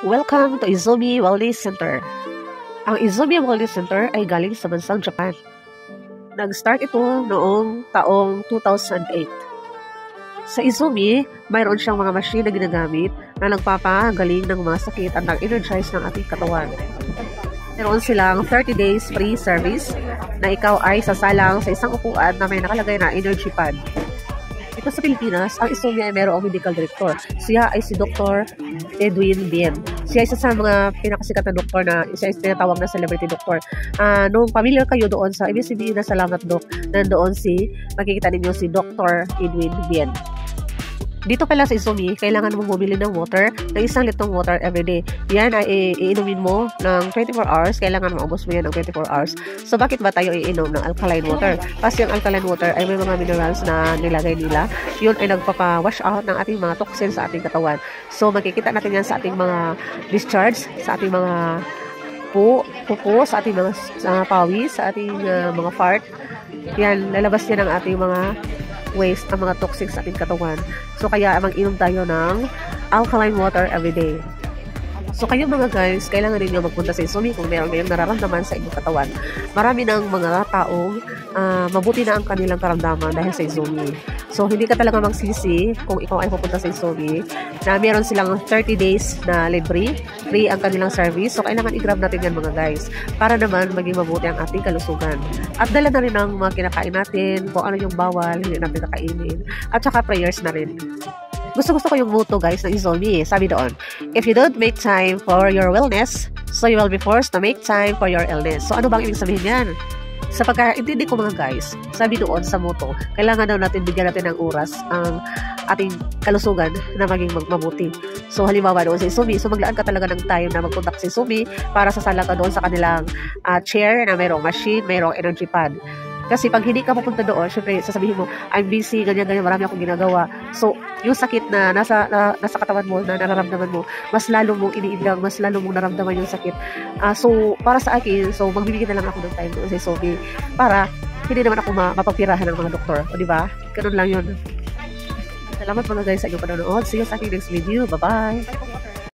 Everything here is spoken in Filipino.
Welcome to Izumi Wellness Center. Ang Izumi Wellness Center ay galing sa bansang Japan. Nag-start ito noong taong 2008. Sa Izumi, mayroon siyang mga machine na ginagamit na nagpapagaling ng mga sakit at nag-energize ng ating katawan. Meron silang 30 days free service na ikaw ay sasalang sa isang upuan na may nakalagay na energy pad. Ito sa Pilipinas, ang Izumi ay mayroong medical director. Siya ay si Dr. Edwin Bien. Siya ay isa sa mga pinakasikat na doktor na siya ay tinatawag na celebrity doctor. Nung familiar kayo doon sa ABCB na Salamat Doc, nandoon makikita ninyo si Dr. Edwin Bien. Dito pala sa Izumi, kailangan mong bumili ng water, ng 1 litrong water everyday. Yan ay iinumin mo ng 24 hours. Kailangan maubos mo yan ng 24 hours. So, bakit ba tayo iinom ng alkaline water? Kasi yung alkaline water ay may mga minerals na nilagay nila. Yun ay nagpapa-wash out ng ating mga toxins sa ating katawan. So, makikita natin yan sa ating mga discharge, sa ating mga pupo, sa ating mga pawis, sa ating mga fart. Yan, lalabas yan ang ating mga waste ang mga toxic sa ating katawan. So, kaya mag-inom tayo ng alkaline water everyday. So, kayo mga guys, kailangan ninyo magpunta sa Izumi kung meron kayong nararamdaman sa inyong katawan. Marami ng mga taong mabuti na ang kanilang karamdaman dahil sa Izumi. So, hindi ka talaga magsisi kung ikaw ay pupunta sa Izumi na meron silang 30 days na libre, free ang kanilang service. So, kailangan i-grab natin yan mga guys para naman maging mabuti ang ating kalusugan. At dala na rin ang mga kinakain natin, kung ano yung bawal, hindi natin kakainin. At saka prayers na rin. Gusto ko yung motto guys ng Izumi. Sabi doon, if you don't make time for your wellness, so you will be forced to make time for your illness. So ano bang ibig sabihin yan? Sa pagkaintindi ko mga guys, sabi doon sa motto, kailangan daw natin bigyan natin ng oras ang ating kalusugan na maging mabuti. So halimbawa doon sa Izumi, so maglaan ka talaga ng time na magpunta sa Izumi para sasala ka doon sa kanilang chair na mayroong machine, mayroong energy pad. Kasi pag hindi ka pupunta doon, syempre sasabihin mo, I'm busy, ganyan, marami akong ginagawa. So, yung sakit na nasa katawan mo, na nararamdaman mo, mas lalo mong iniindang, mas lalo mong naramdaman yung sakit. So, para sa akin, so magbibigyan na lang ako ng time doon sa Izumi para hindi naman ako mapapirahan ng mga doktor. O, diba? Ganun lang yun. Salamat mga guys sa inyong panonood. See you sa aking next video. Bye-bye!